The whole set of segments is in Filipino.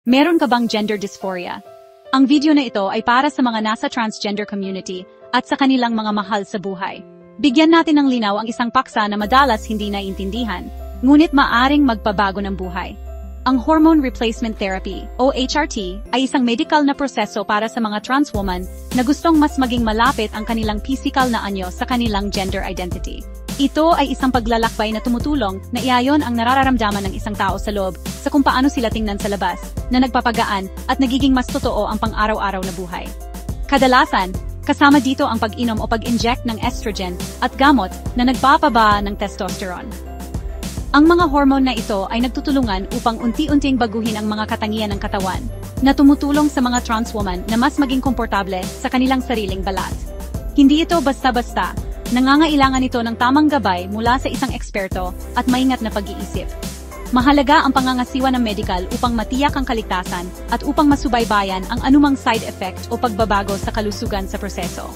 Meron ka bang gender dysphoria? Ang video na ito ay para sa mga nasa transgender community at sa kanilang mga mahal sa buhay. Bigyan natin ng linaw ang isang paksa na madalas hindi naiintindihan, ngunit maaring magpabago ng buhay. Ang hormone replacement therapy, o HRT, ay isang medical na proseso para sa mga trans woman na gustong mas maging malapit ang kanilang physical na anyo sa kanilang gender identity. Ito ay isang paglalakbay na tumutulong na iayon ang nararamdaman ng isang tao sa loob sa kung paano sila tingnan sa labas, na nagpapagaan at nagiging mas totoo ang pang-araw-araw na buhay. Kadalasan, kasama dito ang pag-inom o pag-inject ng estrogen at gamot na nagpapaba ng testosterone. Ang mga hormone na ito ay nagtutulungan upang unti-unting baguhin ang mga katangian ng katawan, na tumutulong sa mga trans woman na mas maging komportable sa kanilang sariling balat. Hindi ito basta-basta. Nangangailangan ito ng tamang gabay mula sa isang eksperto at maingat na pag-iisip. Mahalaga ang pangangasiwa ng medical upang matiyak ang kaligtasan at upang masubaybayan ang anumang side effect o pagbabago sa kalusugan sa proseso.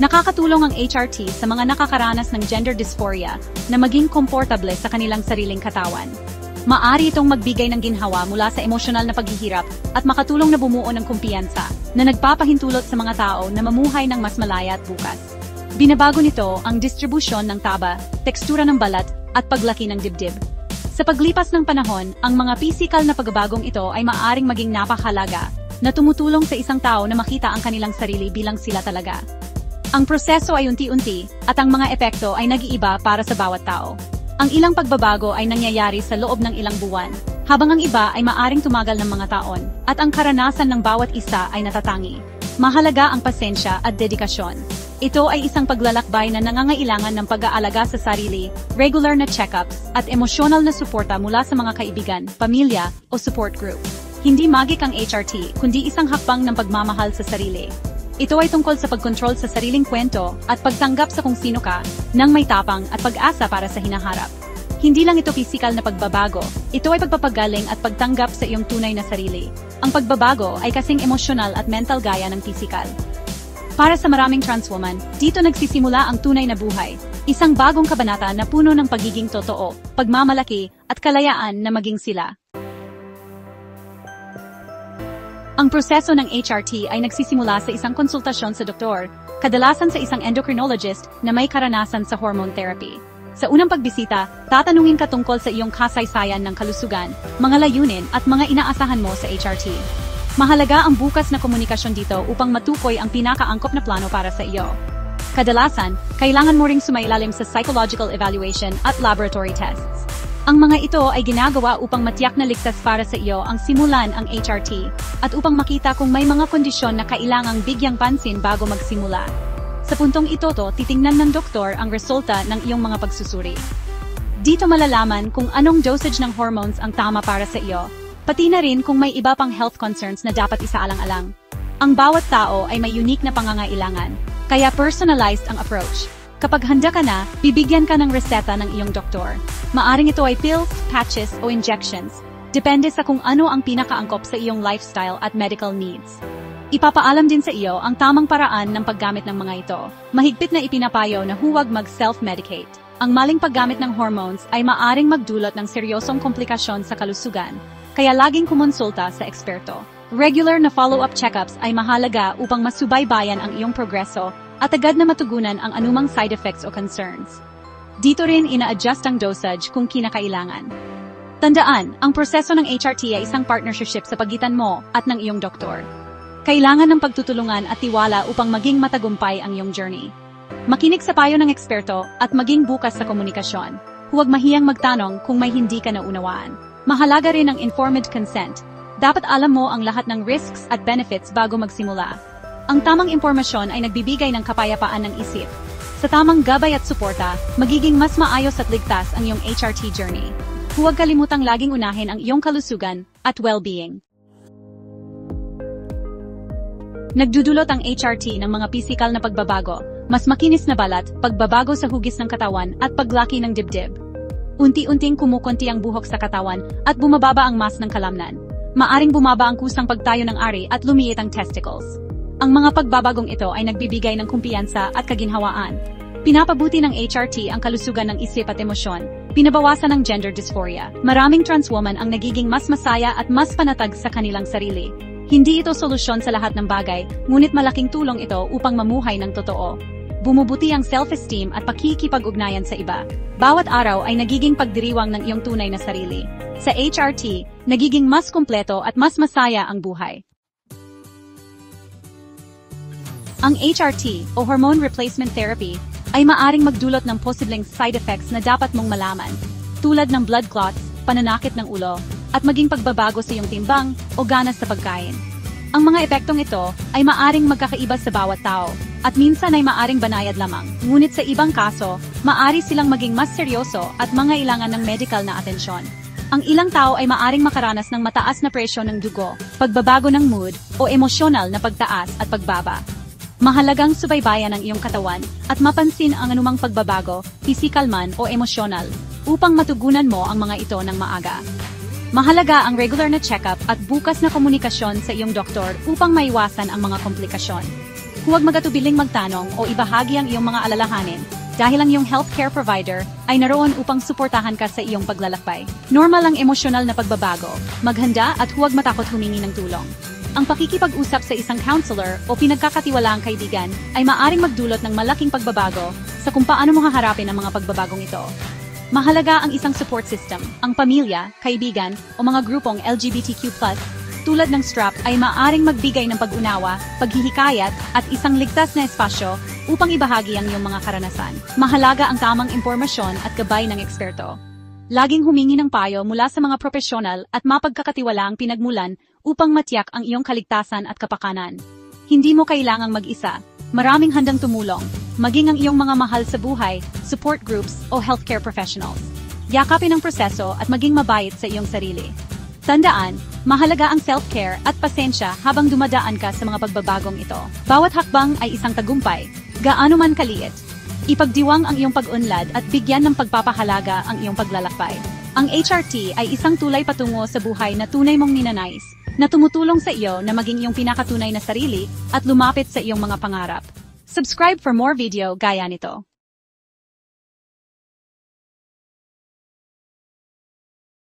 Nakakatulong ang HRT sa mga nakakaranas ng gender dysphoria na maging komportable sa kanilang sariling katawan. Maari itong magbigay ng ginhawa mula sa emosyonal na paghihirap at makatulong na bumuo ng kumpiyansa na nagpapahintulot sa mga tao na mamuhay ng mas malaya at bukas. Binabago nito ang distribusyon ng taba, tekstura ng balat, at paglaki ng dibdib. Sa paglipas ng panahon, ang mga pisikal na pagbabagong ito ay maaaring maging napakahalaga, na tumutulong sa isang tao na makita ang kanilang sarili bilang sila talaga. Ang proseso ay unti-unti, at ang mga epekto ay nag-iiba para sa bawat tao. Ang ilang pagbabago ay nangyayari sa loob ng ilang buwan, habang ang iba ay maaring tumagal ng mga taon, at ang karanasan ng bawat isa ay natatangi. Mahalaga ang pasensya at dedikasyon. Ito ay isang paglalakbay na nangangailangan ng pag-aalaga sa sarili, regular na check-ups, at emosyonal na suporta mula sa mga kaibigan, pamilya, o support group. Hindi magic ang HRT, kundi isang hakbang ng pagmamahal sa sarili. Ito ay tungkol sa pagkontrol sa sariling kwento at pagtanggap sa kung sino ka, nang may tapang at pag-asa para sa hinaharap. Hindi lang ito pisikal na pagbabago, ito ay pagpapagaling at pagtanggap sa iyong tunay na sarili. Ang pagbabago ay kasing emosyonal at mental gaya ng pisikal. Para sa maraming trans woman, dito nagsisimula ang tunay na buhay, isang bagong kabanata na puno ng pagiging totoo, pagmamalaki, at kalayaan na maging sila. Ang proseso ng HRT ay nagsisimula sa isang konsultasyon sa doktor, kadalasan sa isang endocrinologist na may karanasan sa hormone therapy. Sa unang pagbisita, tatanungin ka tungkol sa iyong kasaysayan ng kalusugan, mga layunin at mga inaasahan mo sa HRT. Mahalaga ang bukas na komunikasyon dito upang matukoy ang pinakaangkop na plano para sa iyo. Kadalasan, kailangan mo ring sumailalim sa psychological evaluation at laboratory tests. Ang mga ito ay ginagawa upang matiyak na ligtas para sa iyo ang simulan ang HRT at upang makita kung may mga kondisyon na kailangang bigyang pansin bago magsimula. Sa puntong ito titingnan ng doktor ang resulta ng iyong mga pagsusuri. Dito malalaman kung anong dosage ng hormones ang tama para sa iyo, pati na rin kung may iba pang health concerns na dapat isaalang-alang. Ang bawat tao ay may unique na pangangailangan, kaya personalized ang approach. Kapag handa ka na, bibigyan ka ng reseta ng iyong doktor. Maaring ito ay pills, patches o injections, depende sa kung ano ang pinakaangkop sa iyong lifestyle at medical needs. Ipapaalam din sa iyo ang tamang paraan ng paggamit ng mga ito. Mahigpit na ipinapayo na huwag mag-self-medicate. Ang maling paggamit ng hormones ay maaring magdulot ng seryosong komplikasyon sa kalusugan, kaya laging kumonsulta sa eksperto. Regular na follow-up checkups ay mahalaga upang masubaybayan ang iyong progreso at agad na matugunan ang anumang side effects o concerns. Dito rin ina-adjust ang dosage kung kinakailangan. Tandaan, ang proseso ng HRT ay isang partnership sa pagitan mo at ng iyong doktor. Kailangan ng pagtutulungan at tiwala upang maging matagumpay ang iyong journey. Makinig sa payo ng eksperto at maging bukas sa komunikasyon. Huwag mahiyang magtanong kung may hindi ka naunawaan. Mahalaga rin ang informed consent. Dapat alam mo ang lahat ng risks at benefits bago magsimula. Ang tamang impormasyon ay nagbibigay ng kapayapaan ng isip. Sa tamang gabay at suporta, magiging mas maayos at ligtas ang iyong HRT journey. Huwag kalimutang laging unahin ang iyong kalusugan at well-being. Nagdudulot ang HRT ng mga pisikal na pagbabago, mas makinis na balat, pagbabago sa hugis ng katawan at paglaki ng dibdib. Unti-unting kumukunti ang buhok sa katawan at bumababa ang mass ng kalamnan. Maaring bumaba ang kusang pagtayo ng ari at lumiit ang testicles. Ang mga pagbabagong ito ay nagbibigay ng kumpiyansa at kaginhawaan. Pinapabuti ng HRT ang kalusugan ng isip at emosyon, pinabawasan ang gender dysphoria. Maraming trans woman ang nagiging mas masaya at mas panatag sa kanilang sarili. Hindi ito solusyon sa lahat ng bagay, ngunit malaking tulong ito upang mamuhay ng totoo. Bumubuti ang self-esteem at pakikipag-ugnayan sa iba. Bawat araw ay nagiging pagdiriwang ng iyong tunay na sarili. Sa HRT, nagiging mas kumpleto at mas masaya ang buhay. Ang HRT, o Hormone Replacement Therapy, ay maaring magdulot ng posibleng side effects na dapat mong malaman, tulad ng blood clots, pananakit ng ulo, at maging pagbabago sa iyong timbang o ganas sa pagkain. Ang mga epektong ito ay maaring magkakaiba sa bawat tao, at minsan ay maaring banayad lamang. Ngunit sa ibang kaso, maaari silang maging mas seryoso at mangailangan ng medical na atensyon. Ang ilang tao ay maaring makaranas ng mataas na presyon ng dugo, pagbabago ng mood, o emosyonal na pagtaas at pagbaba. Mahalagang subaybayan ang iyong katawan at mapansin ang anumang pagbabago, pisikal man o emosyonal, upang matugunan mo ang mga ito ng maaga. Mahalaga ang regular na check-up at bukas na komunikasyon sa iyong doktor upang maiwasan ang mga komplikasyon. Huwag magatubiling magtanong o ibahagi ang iyong mga alalahanin dahil ang iyong healthcare provider ay naroon upang suportahan ka sa iyong paglalakbay. Normal ang emosyonal na pagbabago, maghanda at huwag matakot humingi ng tulong. Ang pakikipag-usap sa isang counselor o pinagkakatiwalaang kaibigan ay maaring magdulot ng malaking pagbabago sa kung paano mo haharapin ang mga pagbabagong ito. Mahalaga ang isang support system, ang pamilya, kaibigan, o mga grupong LGBTQ+, tulad ng STRAP ay maaring magbigay ng pag-unawa, paghihikayat, at isang ligtas na espasyo upang ibahagi ang iyong mga karanasan. Mahalaga ang tamang impormasyon at gabay ng eksperto. Laging humingi ng payo mula sa mga profesional at mapagkakatiwalaang pinagmulan upang matiyak ang iyong kaligtasan at kapakanan. Hindi mo kailangang mag-isa. Maraming handang tumulong, maging ang iyong mga mahal sa buhay, support groups o healthcare professionals. Yakapin ang proseso at maging mabait sa iyong sarili. Tandaan, mahalaga ang self-care at pasensya habang dumadaan ka sa mga pagbabagong ito. Bawat hakbang ay isang tagumpay, gaano man kaliit. Ipagdiwang ang iyong pag-unlad at bigyan ng pagpapahalaga ang iyong paglalakbay. Ang HRT ay isang tulay patungo sa buhay na tunay mong ninanais, na tumutulong sa iyo na maging iyong pinakatunay na sarili at lumapit sa iyong mga pangarap. Subscribe for more video gaya nito.